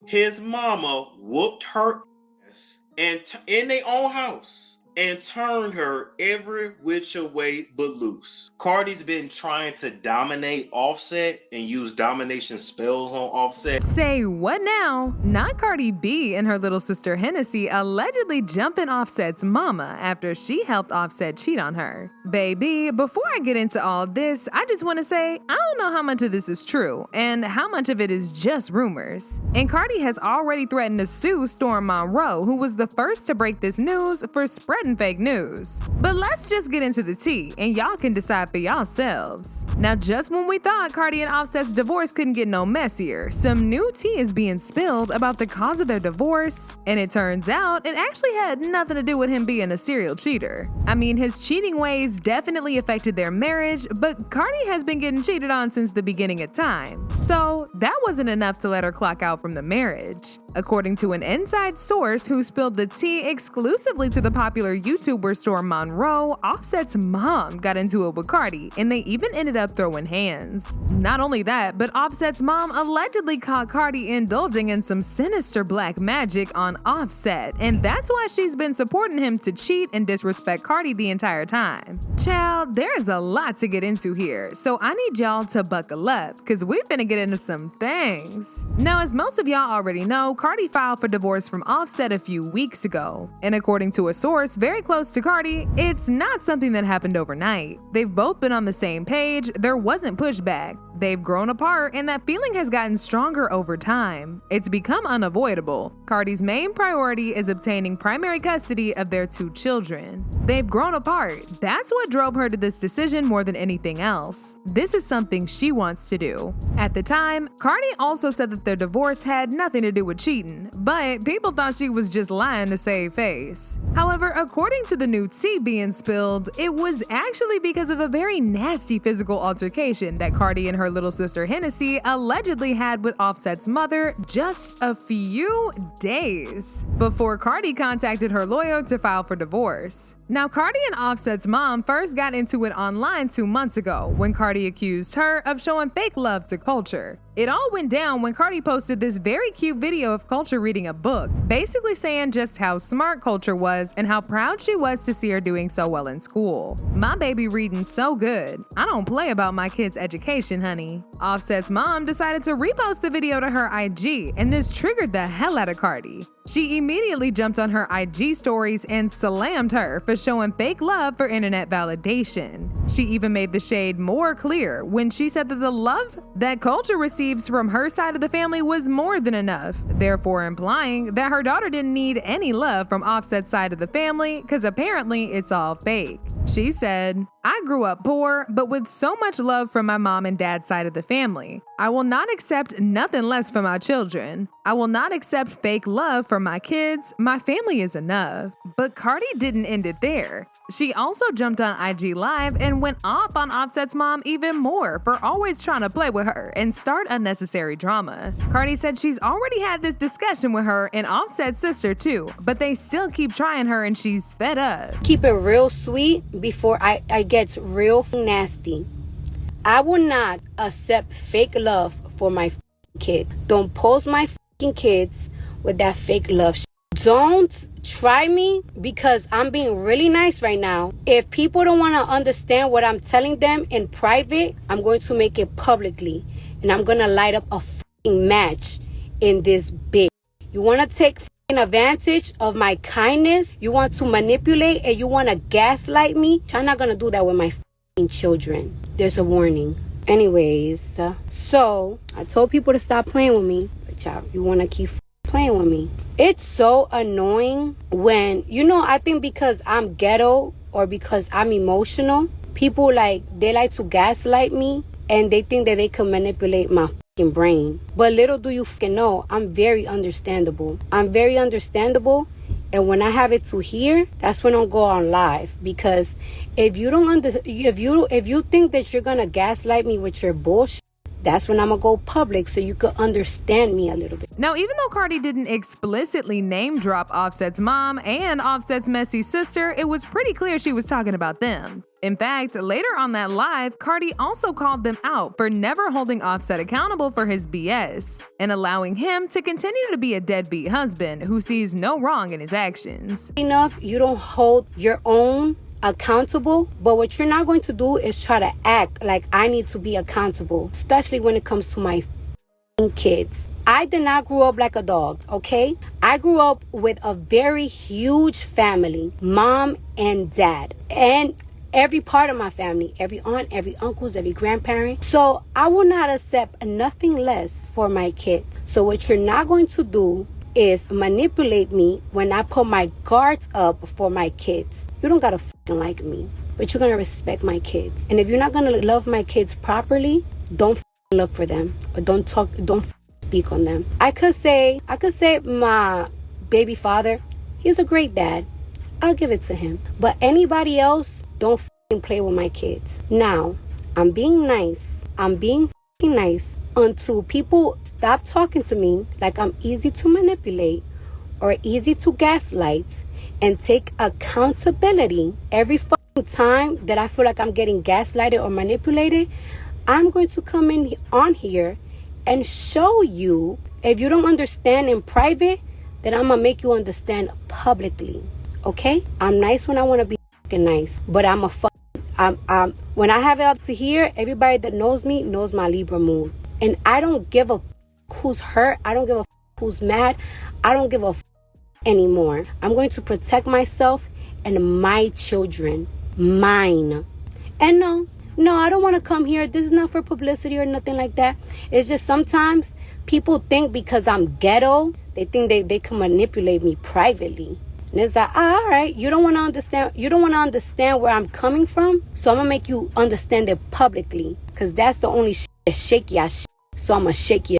his mama whooped her ass in their own house and turned her every which way but loose. Cardi's been trying to dominate Offset and use domination spells on Offset. Say what now? Not Cardi B and her little sister Hennesy allegedly jumping Offset's mama after she helped Offset cheat on her. Baby, before I get into all this, I just want to say I don't know how much of this is true and how much of it is just rumors. And Cardi has already threatened to sue Storm Monroe, who was the first to break this news, for spreading fake news. But let's just get into the tea, and y'all can decide for yourselves. Now, just when we thought Cardi and Offset's divorce couldn't get no messier, some new tea is being spilled about the cause of their divorce, and it turns out it actually had nothing to do with him being a serial cheater. I mean, his cheating ways definitely affected their marriage, but Cardi has been getting cheated on since the beginning of time. So that wasn't enough to let her clock out from the marriage. According to an inside source who spilled the tea exclusively to the popular YouTuber Storm Monroe, Offset's mom got into it with Cardi, and they even ended up throwing hands. Not only that, but Offset's mom allegedly caught Cardi indulging in some sinister black magic on Offset, and that's why she's been supporting him to cheat and disrespect Cardi the entire time. Child, there's a lot to get into here, so I need y'all to buckle up, cause we finna get into some things. Now, as most of y'all already know, Cardi filed for divorce from Offset a few weeks ago, and according to a source very close to Cardi, it's not something that happened overnight. They've both been on the same page, there wasn't pushback. They've grown apart, and that feeling has gotten stronger over time. It's become unavoidable. Cardi's main priority is obtaining primary custody of their 2 children. They've grown apart. That's what drove her to this decision more than anything else. This is something she wants to do. At the time, Cardi also said that their divorce had nothing to do with cheating, but people thought she was just lying to save face. However, according to the new tea being spilled, it was actually because of a very nasty physical altercation that Cardi and her little sister Hennesy allegedly had with Offset's mother just a few days before Cardi contacted her lawyer to file for divorce. Now, Cardi and Offset's mom first got into it online 2 months ago when Cardi accused her of showing fake love to Culture. It all went down when Cardi posted this very cute video of Culture reading a book, basically saying just how smart Culture was and how proud she was to see her doing so well in school. "My baby reading so good. I don't play about my kids' education, honey." Offset's mom decided to repost the video to her IG, and this triggered the hell out of Cardi. She immediately jumped on her IG stories and slammed her for showing fake love for internet validation. She even made the shade more clear when she said that the love that Culture receives from her side of the family was more than enough, therefore implying that her daughter didn't need any love from Offset's side of the family because apparently it's all fake. She said, "I grew up poor, but with so much love from my mom and dad's side of the family. I will not accept nothing less for my children. I will not accept fake love for my kids. My family is enough." But Cardi didn't end it there. She also jumped on IG Live and went off on Offset's mom even more for always trying to play with her and start unnecessary drama. Cardi said she's already had this discussion with her and Offset's sister too, but they still keep trying her and she's fed up. Keep it real sweet before I get real nasty. I will not accept fake love for my kid. Don't post my kids with that fake love shit. Don't try me because I'm being really nice right now. If people don't want to understand what I'm telling them in private, I'm going to make it publicly, and I'm going to light up a match in this bitch. You want to take advantage of my kindness, you want to manipulate, and you want to gaslight me. I'm not going to do that with my children. There's a warning. Anyways, so I told people to stop playing with me, but y'all, you want to keep playing with me. It's so annoying when, I think because I'm ghetto or because I'm emotional, people they like to gaslight me and they think that they can manipulate my brain. But little do you know, I'm very understandable. And when I have it to hear, that's when I'll go on live. Because if you don't if you think that you're gonna gaslight me with your bullshit, that's when I'm gonna go public so you could understand me a little bit. Now, even though Cardi didn't explicitly name drop Offset's mom and Offset's messy sister, it was pretty clear she was talking about them. In fact, later on that live, Cardi also called them out for never holding Offset accountable for his BS and allowing him to continue to be a deadbeat husband who sees no wrong in his actions. Enough, you don't hold your own accountable, but what you're not going to do is try to act like I need to be accountable, especially when it comes to my kids. I did not grow up like a dog, okay? I grew up with a very huge family, mom and dad, and every part of my family, every aunt, every uncles, every grandparent. So I will not accept nothing less for my kids. So what you're not going to do is manipulate me when I put my guards up for my kids. You don't gotta fucking like me, but you're gonna respect my kids. And if you're not gonna love my kids properly, don't fucking look for them, or don't speak on them. I could say my baby father, he's a great dad. I'll give it to him. But anybody else, don't fucking play with my kids. Now, I'm being nice. I'm being fucking nice until people stop talking to me like I'm easy to manipulate or easy to gaslight, and take accountability. Every fucking time that I feel like I'm getting gaslighted or manipulated, I'm going to come in on here and show you. If you don't understand in private, then I'm gonna make you understand publicly. Okay? I'm nice when I want to be fucking nice, but when I have it up to here, everybody that knows me knows my Libra mood, and I don't give a who's hurt. I don't give a who's mad. I don't give a anymore. I'm going to protect myself and my children, mine. And no, I don't want to come here. This is not for publicity or nothing like that. It's just sometimes people think because I'm ghetto, they think they can manipulate me privately. And it's like, all right, you don't want to understand. You don't want to understand where I'm coming from. So I'm going to make you understand it publicly, because that's the only shit that shake your shit. So I'm going to shake your.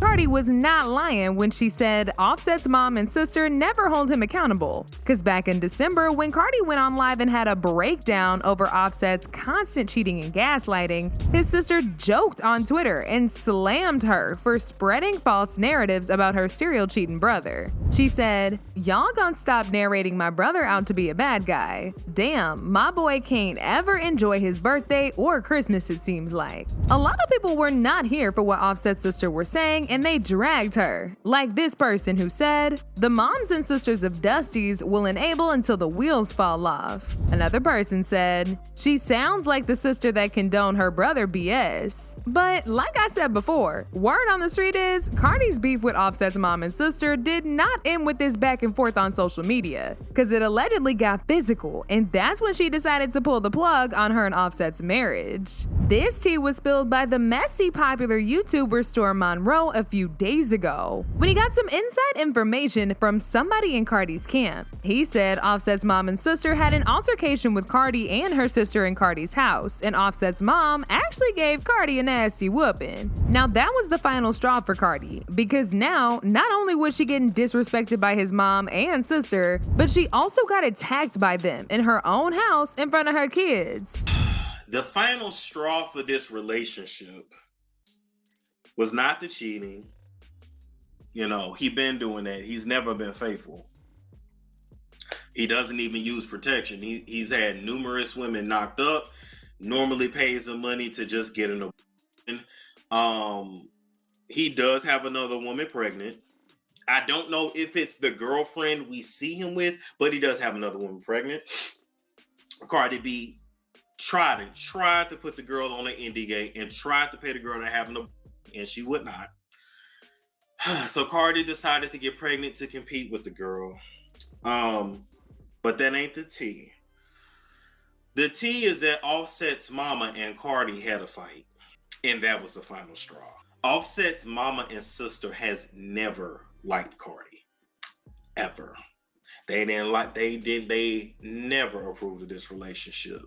Cardi was not lying when she said Offset's mom and sister never hold him accountable. Because back in December, when Cardi went on live and had a breakdown over Offset's constant cheating and gaslighting, his sister joked on Twitter and slammed her for spreading false narratives about her serial cheating brother. She said, "Y'all gonna stop narrating my brother out to be a bad guy. Damn, my boy can't ever enjoy his birthday or Christmas, it seems like." A lot of people were not here for what Offset's sister were saying, and they dragged her. Like this person who said, "The moms and sisters of Dusties will enable until the wheels fall off." Another person said, "She sounds like the sister that condoned her brother BS." But like I said before, word on the street is Cardi's beef with Offset's mom and sister did not end with this back and forth on social media, because it allegedly got physical, and that's when she decided to pull the plug on her and Offset's marriage. This tea was spilled by the messy popular YouTuber Storm Monroe a few days ago, when he got some inside information from somebody in Cardi's camp. He said Offset's mom and sister had an altercation with Cardi and her sister in Cardi's house, and Offset's mom actually gave Cardi a nasty whooping. Now that was the final straw for Cardi, because now not only was she getting disrespected by his mom and sister, but she also got attacked by them in her own house in front of her kids. The final straw for this relationship was not the cheating. You know, he been doing that. He's never been faithful. He doesn't even use protection. He's had numerous women knocked up, normally pays him money to just get an abortion. He does have another woman pregnant. I don't know if it's the girlfriend we see him with, but he does have another woman pregnant. Cardi B tried to put the girl on an NDA and tried to pay the girl to have an abortion, and she would not. So Cardi decided to get pregnant to compete with the girl. But that ain't the tea. The tea is that Offset's mama and Cardi had a fight, and that was the final straw. Offset's mama and sister has never liked Cardi. Ever. They never approved of this relationship.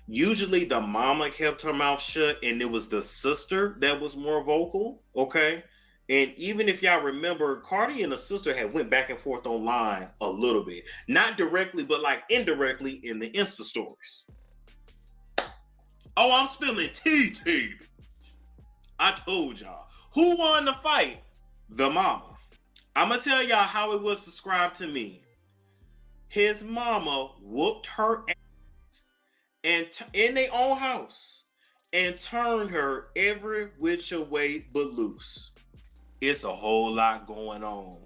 Usually the mama kept her mouth shut, and it was the sister that was more vocal, okay? And even if y'all remember, Cardi and the sister had went back and forth online a little bit. Not directly, but like indirectly in the Insta stories. Oh, I'm spilling tea. I told y'all. Who won the fight? The mama. I'm going to tell y'all how it was described to me. His mama whooped her ass in their own house and turned her every which way but loose. It's a whole lot going on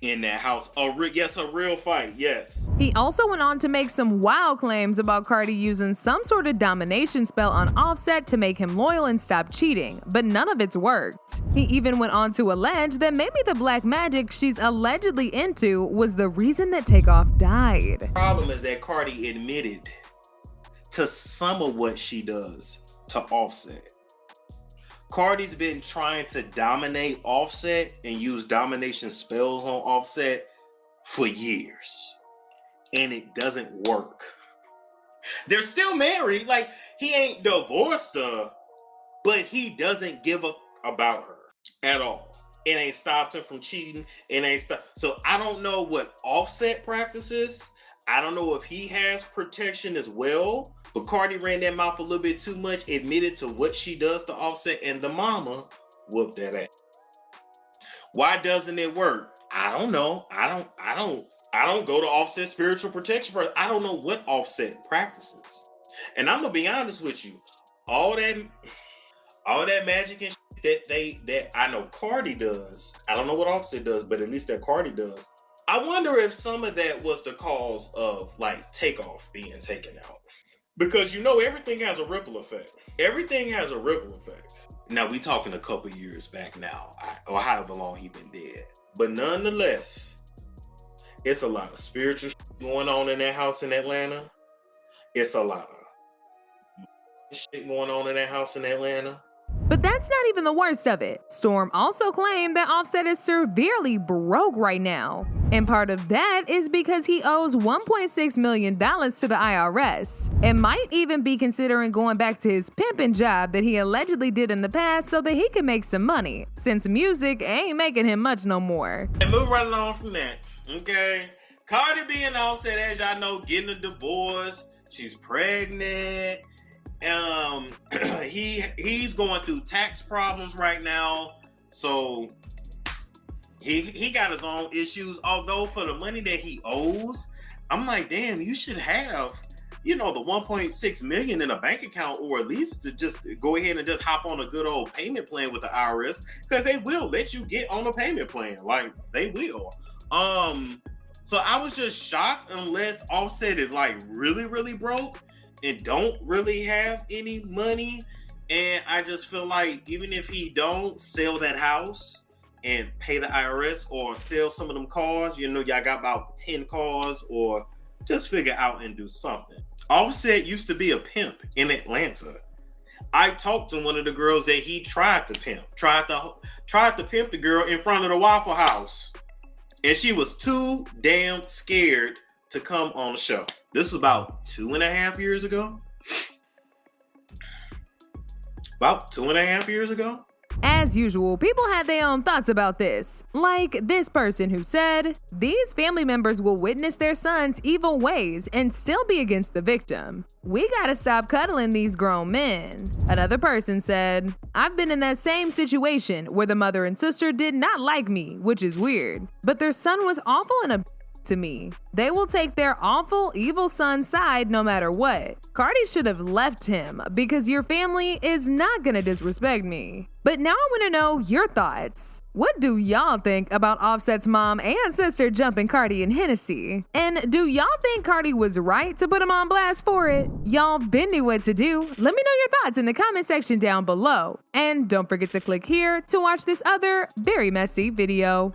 in that house. A real fight, yes. He also went on to make some wild claims about Cardi using some sort of domination spell on Offset to make him loyal and stop cheating, but none of it's worked. He even went on to allege that maybe the black magic she's allegedly into was the reason that Takeoff died. The problem is that Cardi admitted to some of what she does to Offset. Cardi's been trying to dominate Offset and use domination spells on Offset for years. And it doesn't work. They're still married. Like, he ain't divorced her, but he doesn't give up about her at all. It ain't stopped him from cheating. So I don't know what Offset practices. I don't know if he has protection as well. But Cardi ran that mouth a little bit too much, admitted to what she does to Offset, and the mama whooped that ass. Why doesn't it work? I don't know. I don't go to Offset spiritual protection, but I don't know what Offset practices. And I'm gonna be honest with you, all that magic and shit that I know Cardi does. I don't know what Offset does, but at least that Cardi does. I wonder if some of that was the cause of like Takeoff being taken out. Because you know everything has a ripple effect. Everything has a ripple effect. Now we talking a couple years back now, or however long he been dead. But nonetheless, it's a lot of spiritual shit going on in that house in Atlanta. It's a lot of shit going on in that house in Atlanta. But that's not even the worst of it. Storm also claimed that Offset is severely broke right now. And part of that is because he owes $1.6 million to the IRS and might even be considering going back to his pimping job that he allegedly did in the past so that he can make some money, since music ain't making him much no more. And move right along from that, okay? Cardi B and Offset, as y'all know, getting a divorce. She's pregnant. He's going through tax problems right now, so he got his own issues. Although for the money that he owes, I'm like, damn, you should have, the 1.6 million in a bank account, or at least to just go ahead and just hop on a good old payment plan with the IRS, because they will let you get on a payment plan, like they will. So I was just shocked, unless Offset is like really, really broke and don't really have any money. And I just feel like even if he don't sell that house and pay the IRS, or sell some of them cars, y'all got about 10 cars, or just figure out and do something. Offset used to be a pimp in Atlanta. I talked to one of the girls that he tried to pimp, tried to pimp the girl in front of the Waffle House, and she was too damn scared to come on the show. This is about 2.5 years ago. About 2.5 years ago. As usual, people had their own thoughts about this. Like this person who said, these family members will witness their son's evil ways and still be against the victim. We gotta stop cuddling these grown men. Another person said, I've been in that same situation where the mother and sister did not like me, which is weird, but their son was awful and a to me. They will take their awful, evil son's side no matter what. Cardi should have left him because your family is not gonna disrespect me. But now I wanna know your thoughts. What do y'all think about Offset's mom and sister jumping Cardi and Hennesy? And do y'all think Cardi was right to put him on blast for it? Y'all been knew what to do. Let me know your thoughts in the comment section down below. And don't forget to click here to watch this other very messy video.